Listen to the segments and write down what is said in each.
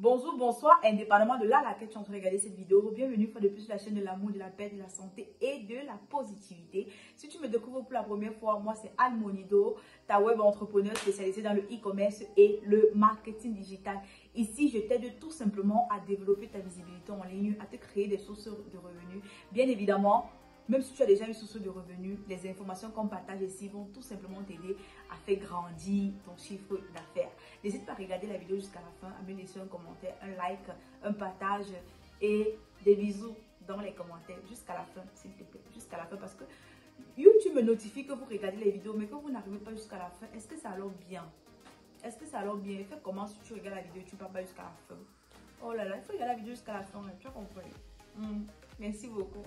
Bonjour, bonsoir, indépendamment de là à laquelle tu es en train de regarder cette vidéo, bienvenue une fois de plus sur la chaîne de l'amour, de la paix, de la santé et de la positivité. Si tu me découvres pour la première fois, moi c'est Anne Monido, ta web entrepreneur spécialisée dans le e-commerce et le marketing digital. Ici, je t'aide tout simplement à développer ta visibilité en ligne, à te créer des sources de revenus. Bien évidemment, même si tu as déjà une source de revenus, les informations qu'on partage ici vont tout simplement t'aider à faire grandir ton chiffre d'affaires. N'hésite pas à regarder la vidéo jusqu'à la fin, à me laisser un commentaire, un like, un partage et des bisous dans les commentaires jusqu'à la fin, s'il te plaît, jusqu'à la fin parce que YouTube me notifie que vous regardez les vidéos mais que vous n'arrivez pas jusqu'à la fin. Est-ce que ça alors bien? Est-ce que ça alors bien? Fais comment si tu regardes la vidéo et tu ne pars pas jusqu'à la fin? Oh là là, il faut regarder la vidéo jusqu'à la fin, tu as compris? Merci beaucoup.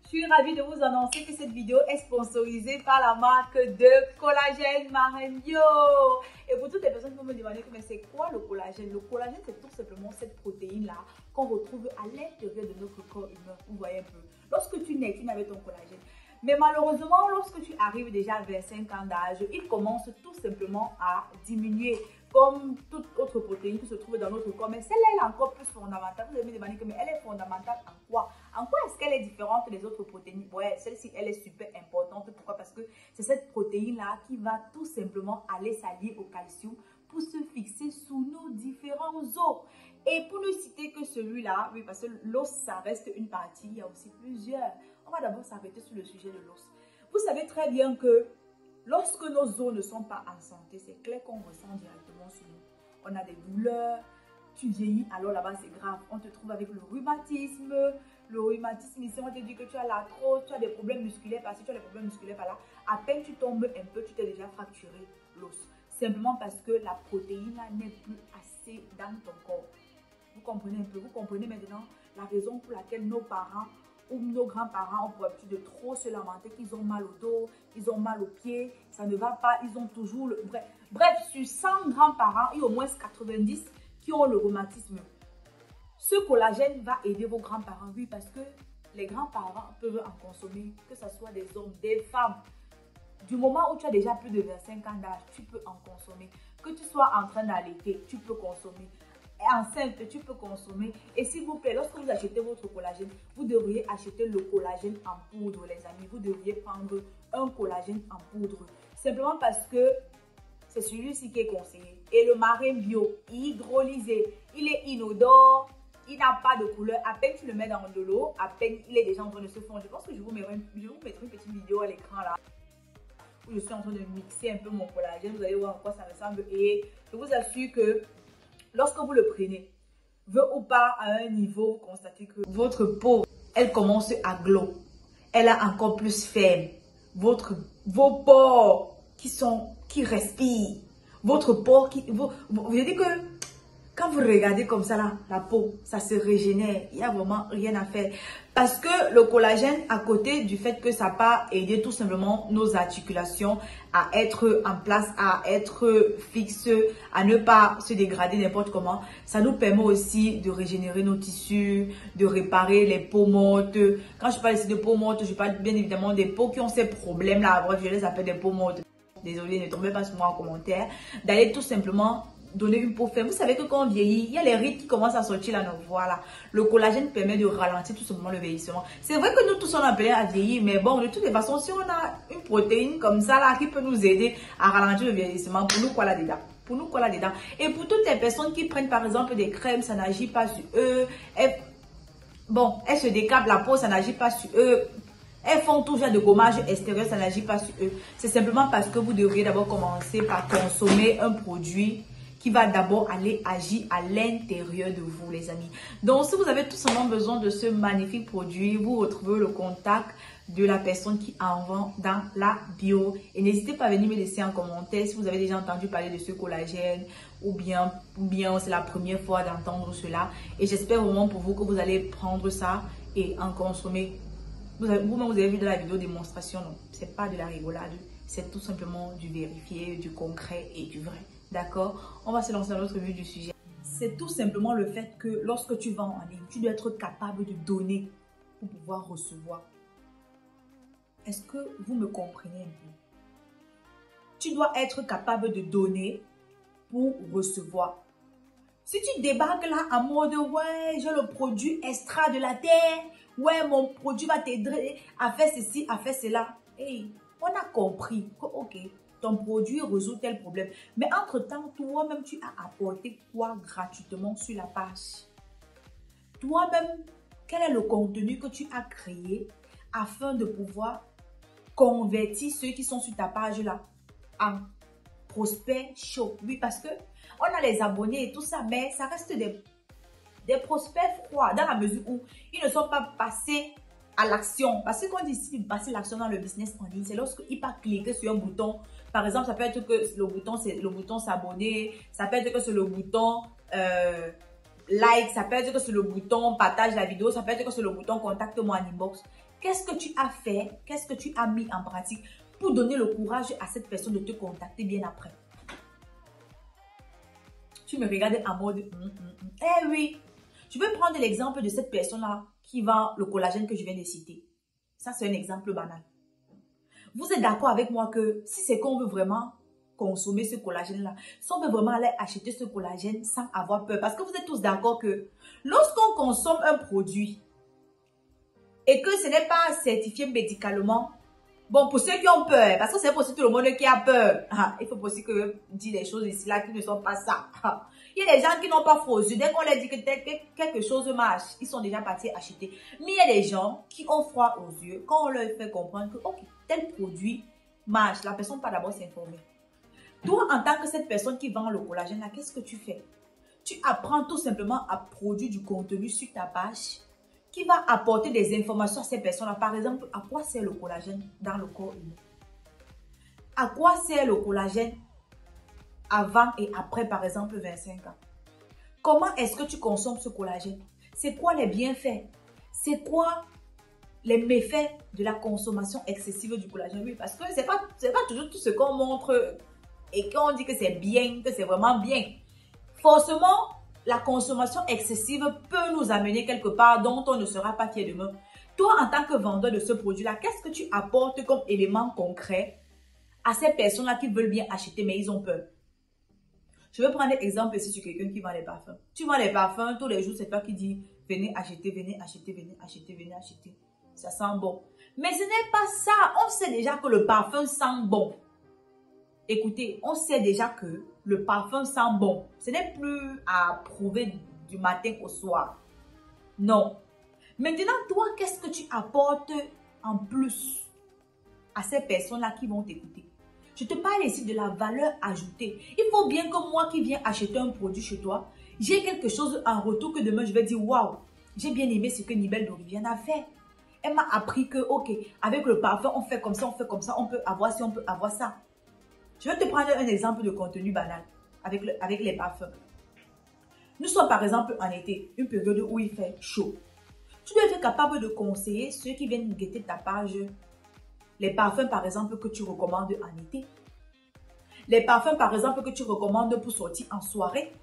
Je suis ravie de vous annoncer que cette vidéo est sponsorisée par la marque de collagène Marraine Bio. Et pour toutes les personnes qui vont me demander mais c'est quoi le collagène? Le collagène, c'est tout simplement cette protéine-là qu'on retrouve à l'intérieur de notre corps humain. Vous voyez un peu. Lorsque tu nais, tu n'avais ton collagène. Mais malheureusement, lorsque tu arrives déjà vers 5 ans d'âge, il commence tout simplement à diminuer. Comme toute autre protéine qui se trouve dans notre corps. Mais celle-là, elle est encore plus fondamentale. Vous allez me demander, mais elle est fondamentale en quoi? En quoi est-ce qu'elle est différente des autres protéines? Ouais, celle-ci, elle est super importante. Pourquoi? Parce que c'est cette protéine-là qui va tout simplement aller s'allier au calcium pour se fixer sous nos différents os. Et pour ne citer que celui-là, oui, parce que l'os, ça reste une partie, il y a aussi plusieurs. On va d'abord s'arrêter sur le sujet de l'os. Vous savez très bien que lorsque nos os ne sont pas en santé, c'est clair qu'on ressent directement sur nous. On a des douleurs, tu vieillis, alors là-bas c'est grave. On te trouve avec le rhumatisme. Le rhumatisme, ici on te dit que tu as l'arthrose, tu as des problèmes musculaires par-ci, tu as des problèmes musculaires par-là. À peine tu tombes un peu, tu t'es déjà fracturé l'os. Simplement parce que la protéine n'est plus assez dans ton corps. Vous comprenez un peu, vous comprenez maintenant la raison pour laquelle nos parents ou nos grands-parents ont pour habitude de trop se lamenter qu'ils ont mal au dos, ils ont mal aux pieds, ça ne va pas, ils ont toujours le... Bref, sur 100 grands-parents, il y a au moins 90 qui ont le rhumatisme. Ce collagène va aider vos grands-parents, oui, parce que les grands-parents peuvent en consommer, que ce soit des hommes, des femmes. Du moment où tu as déjà plus de 25 ans d'âge, tu peux en consommer. Que tu sois en train d'allaiter, tu peux consommer. Enceinte, tu peux consommer. Et s'il vous plaît, lorsque vous achetez votre collagène, vous devriez acheter le collagène en poudre, les amis. Vous devriez prendre un collagène en poudre. Simplement parce que c'est celui-ci qui est conseillé. Et le Marraine Bio, hydrolysé, il est inodore, il n'a pas de couleur. À peine tu le mets dans de l'eau, à peine il est déjà en train de se fondre. Je pense que je vous mettrai une petite vidéo à l'écran là. Où je suis en train de mixer un peu mon collagène. Vous allez voir à quoi ça ressemble. Et je vous assure que lorsque vous le prenez, veut ou pas, à un niveau, vous constatez que votre peau, elle commence à glow. Elle est encore plus ferme. Vos pores qui respirent. Votre peau vous dites que quand vous regardez comme ça, là, la peau, ça se régénère. Il n'y a vraiment rien à faire. Parce que le collagène, à côté du fait que ça va aider tout simplement nos articulations à être en place, à être fixes, à ne pas se dégrader n'importe comment, ça nous permet aussi de régénérer nos tissus, de réparer les peaux mortes. Quand je parle ici de peaux mortes, je parle bien évidemment des peaux qui ont ces problèmes-là. Je les appelle des peaux mortes. Désolée, ne tombez pas sur moi en commentaire. D'aller tout simplement donner une peau ferme. Vous savez que quand on vieillit, il y a les rides qui commencent à sortir là. Voilà. Le collagène permet de ralentir tout simplement le vieillissement. C'est vrai que nous tous on est appelés à vieillir, mais bon, de toutes les façons, si on a une protéine comme ça là qui peut nous aider à ralentir le vieillissement, pour nous quoi là-dedans? Pour nous quoi là-dedans? Et pour toutes les personnes qui prennent par exemple des crèmes, ça n'agit pas sur eux. Elles se décapent la peau, ça n'agit pas sur eux. Elles font tout genre de gommage extérieur, ça n'agit pas sur eux. C'est simplement parce que vous devriez d'abord commencer par consommer un produit qui va d'abord aller agir à l'intérieur de vous, les amis. Donc, si vous avez tout simplement besoin de ce magnifique produit, vous retrouvez le contact de la personne qui en vend dans la bio. Et n'hésitez pas à venir me laisser en commentaire si vous avez déjà entendu parler de ce collagène ou bien c'est la première fois d'entendre cela. Et j'espère vraiment pour vous que vous allez prendre ça et en consommer. Vous-même, vous avez vu de la vidéo démonstration, non, c'est pas de la rigolade, c'est tout simplement du vérifié, du concret et du vrai. D'accord? On va se lancer dans notre vue du sujet. C'est tout simplement le fait que lorsque tu vends en ligne, tu dois être capable de donner pour pouvoir recevoir. Est-ce que vous me comprenez un peu? Tu dois être capable de donner pour recevoir. Si tu débarques là en mode, ouais, j'ai le produit extra de la terre, ouais, mon produit va t'aider à faire ceci, à faire cela. Hey, on a compris que, ok, ton produit résout tel problème. Mais entre-temps, toi-même, tu as apporté quoi gratuitement sur la page? Toi-même, quel est le contenu que tu as créé afin de pouvoir convertir ceux qui sont sur ta page là en prospects chauds? Oui, parce que on a les abonnés et tout ça, mais ça reste des prospects froids dans la mesure où ils ne sont pas passés à l'action. Parce que quand on dit ici de passer l'action dans le business en ligne, c'est lorsqu'il va cliquer sur un bouton. Par exemple, ça peut être que le bouton c'est le bouton s'abonner, ça peut être que c'est le bouton like, ça peut être que c'est le bouton partage la vidéo, ça peut être que c'est le bouton contacte-moi en inbox. Qu'est-ce que tu as fait? Qu'est-ce que tu as mis en pratique pour donner le courage à cette personne de te contacter bien après? Tu me regardes en mode eh oui, je vais prendre l'exemple de cette personne-là qui vend le collagène que je viens de citer. Ça, c'est un exemple banal. Vous êtes d'accord avec moi que si c'est qu'on veut vraiment consommer ce collagène-là, si on veut vraiment aller acheter ce collagène sans avoir peur, parce que vous êtes tous d'accord que lorsqu'on consomme un produit et que ce n'est pas certifié médicalement, bon, pour ceux qui ont peur, parce que c'est pour tout le monde qui a peur, il faut aussi que dire des choses ici là qui ne sont pas ça. Il y a des gens qui n'ont pas faux yeux. Dès qu'on leur dit que quelque chose marche, ils sont déjà partis acheter. Mais il y a des gens qui ont froid aux yeux quand on leur fait comprendre que ok, tel produit marche. La personne ne peut pas d'abord s'informer. Toi, en tant que cette personne qui vend le collagène là, qu'est-ce que tu fais? Tu apprends tout simplement à produire du contenu sur ta page qui va apporter des informations à ces personnes-là. Par exemple, à quoi sert le collagène dans le corps humain? À quoi sert le collagène avant et après, par exemple, 25 ans? Comment est-ce que tu consommes ce collagène? C'est quoi les bienfaits? C'est quoi les méfaits de la consommation excessive du collagène? Oui, parce que c'est pas toujours tout ce qu'on montre et qu'on dit que c'est bien, que c'est vraiment bien. Forcément, la consommation excessive peut nous amener quelque part dont on ne sera pas fier demain. Toi, en tant que vendeur de ce produit-là, qu'est-ce que tu apportes comme élément concret à ces personnes-là qui veulent bien acheter, mais ils ont peur? Je vais prendre l'exemple ici sur quelqu'un qui vend les parfums. Tu vends les parfums, tous les jours, c'est toi qui dis venez acheter, venez acheter, venez acheter, venez acheter. Ça sent bon. Mais ce n'est pas ça. On sait déjà que le parfum sent bon. Écoutez, on sait déjà que le parfum sent bon. Ce n'est plus à prouver du matin au soir. Non. Maintenant, toi, qu'est-ce que tu apportes en plus à ces personnes-là qui vont t'écouter? Je te parle ici de la valeur ajoutée. Il faut bien que moi qui viens acheter un produit chez toi, j'ai quelque chose en retour que demain je vais dire waouh, j'ai bien aimé ce que Nibelle d'Olivienne a fait. Elle m'a appris que ok, avec le parfum, on fait comme ça, on peut avoir ci, on peut avoir ça. Je vais te prendre un exemple de contenu banal avec les parfums. Nous sommes par exemple en été, une période où il fait chaud. Tu dois être capable de conseiller ceux qui viennent guetter ta page les parfums, par exemple, que tu recommandes en été. Les parfums, par exemple, que tu recommandes pour sortir en soirée.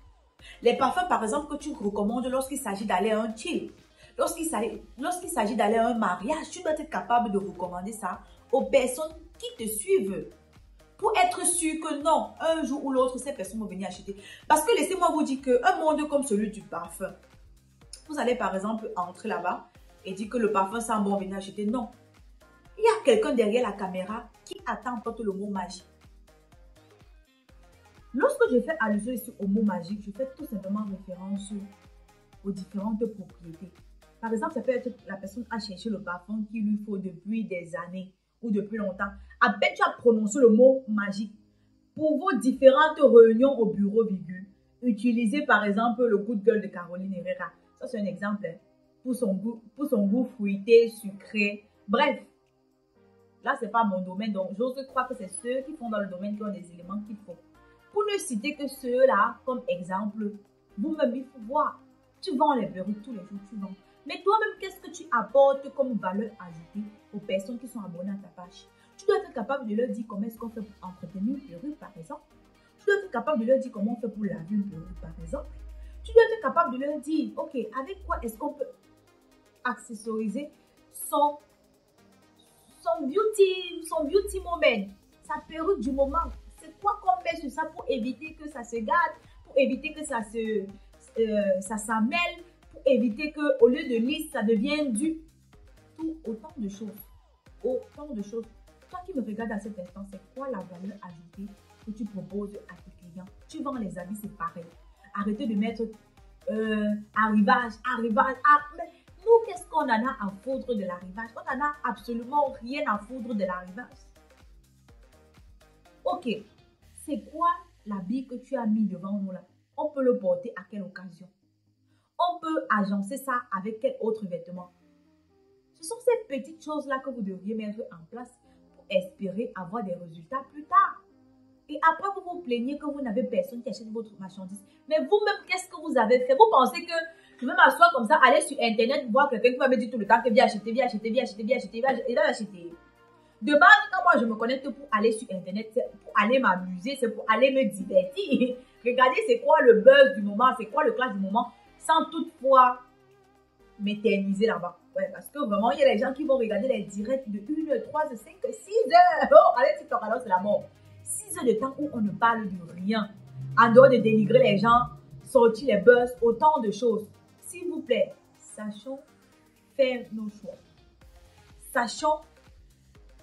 Les parfums, par exemple, que tu recommandes lorsqu'il s'agit d'aller à un chill. Lorsqu'il s'agit d'aller à un mariage, tu dois être capable de recommander ça aux personnes qui te suivent. Pour être sûr que non, un jour ou l'autre, ces personnes vont venir acheter. Parce que laissez-moi vous dire qu'un monde comme celui du parfum, vous allez par exemple entrer là-bas et dire que le parfum sent bon, venez acheter. Non. Il y a quelqu'un derrière la caméra qui attend porte le mot magique. Lorsque je fais allusion ici au mot magique, je fais tout simplement référence aux différentes propriétés. Par exemple, ça peut être la personne a cherché le parfum qu'il lui faut depuis des années ou depuis longtemps. À peine tu as prononcé le mot magique. Pour vos différentes réunions au bureau, utilisez par exemple le Good Girl de Caroline Herrera. Ça, c'est un exemple. Pour son goût fruité, sucré. Bref. Là, ce n'est pas mon domaine, donc j'ose croire que c'est ceux qui font dans le domaine qui ont des éléments qu'il faut. Pour ne citer que ceux-là, comme exemple, vous-même, il faut voir. Tu vends les perruques tous les jours, tu vends. Mais toi-même, qu'est-ce que tu apportes comme valeur ajoutée aux personnes qui sont abonnées à ta page? Tu dois être capable de leur dire comment est-ce qu'on fait pour entretenir une perruque, par exemple. Tu dois être capable de leur dire comment on fait pour laver une perruque, par exemple. Tu dois être capable de leur dire, ok, avec quoi est-ce qu'on peut accessoriser son beauty moment, sa perruque du moment. C'est quoi qu'on met sur ça pour éviter que ça se gâte, pour éviter que ça ça s'amène pour éviter que au lieu de liste, ça devienne du tout. Autant de choses. Autant de choses. Toi qui me regardes à cet instant, c'est quoi la valeur ajoutée que tu proposes à tes clients? Tu vends les habits, c'est pareil. Arrêtez de mettre arrivage. Mais nous, qu'est-ce qu'on en a à foutre de l'arrivage? On n'en a absolument rien à foutre de l'arrivage. Ok, c'est quoi l'habit que tu as mis devant nous là? On peut le porter à quelle occasion? On peut agencer ça avec quel autre vêtement? Ce sont ces petites choses-là que vous devriez mettre en place pour espérer avoir des résultats plus tard. Et après, vous vous plaignez que vous n'avez personne qui achète votre marchandise. Mais vous-même, qu'est-ce que vous avez fait? Vous pensez que je vais m'asseoir comme ça, aller sur Internet, voir quelqu'un qui va me dire tout le temps que viens acheter, viens acheter, viens acheter, viens acheter, et là, acheter. De base, quand moi je me connecte pour aller sur Internet, c'est pour aller m'amuser, c'est pour aller me divertir. Regardez, c'est quoi le buzz du moment, c'est quoi le clash du moment, sans toutefois m'éterniser là-bas. Ouais, parce que vraiment, il y a des gens qui vont regarder les directs de 1, 3, 5, 6 heures. Oh, allez, TikTok, alors c'est la mort. 6 heures de temps où on ne parle de rien. En dehors de dénigrer les gens, sortir les buzz, autant de choses. S'il vous plaît, sachons faire nos choix. Sachons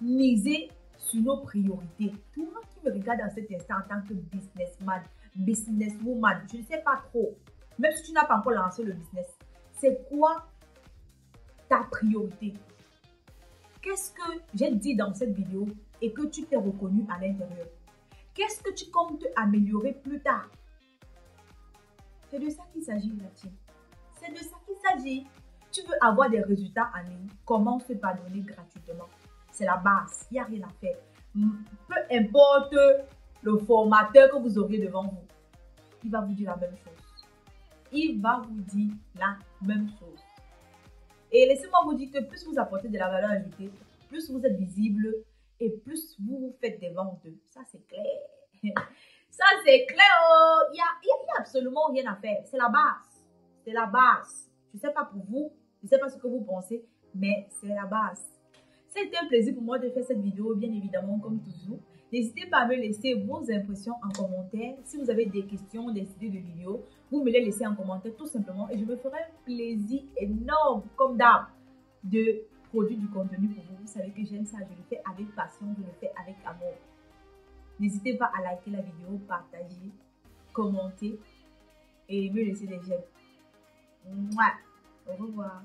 miser sur nos priorités. Toi qui me regardes dans cet instant en tant que businessman, businesswoman, je ne sais pas trop, même si tu n'as pas encore lancé le business, c'est quoi ta priorité? Qu'est-ce que j'ai dit dans cette vidéo et que tu t'es reconnu à l'intérieur? Qu'est-ce que tu comptes améliorer plus tard? C'est de ça qu'il s'agit, la team. C'est de ça qu'il s'agit. Tu veux avoir des résultats en ligne, comment se pardonner gratuitement? C'est la base, il n'y a rien à faire. Peu importe le formateur que vous auriez devant vous, il va vous dire la même chose. Il va vous dire la même chose. Et laissez-moi vous dire que plus vous apportez de la valeur ajoutée, plus vous êtes visible et plus vous faites des ventes. Ça, c'est clair. Ça, c'est clair. Il n'y a absolument rien à faire. C'est la base. C'est la base. Je ne sais pas pour vous, je ne sais pas ce que vous pensez, mais c'est la base. C'était un plaisir pour moi de faire cette vidéo, bien évidemment, comme toujours. N'hésitez pas à me laisser vos impressions en commentaire. Si vous avez des questions, des idées de vidéos, vous me les laissez en commentaire tout simplement. Et je me ferai un plaisir énorme, comme d'hab, de produire du contenu pour vous. Vous savez que j'aime ça, je le fais avec passion, je le fais avec amour. N'hésitez pas à liker la vidéo, partager, commenter et me laisser des j'aime. Mouah. Au revoir.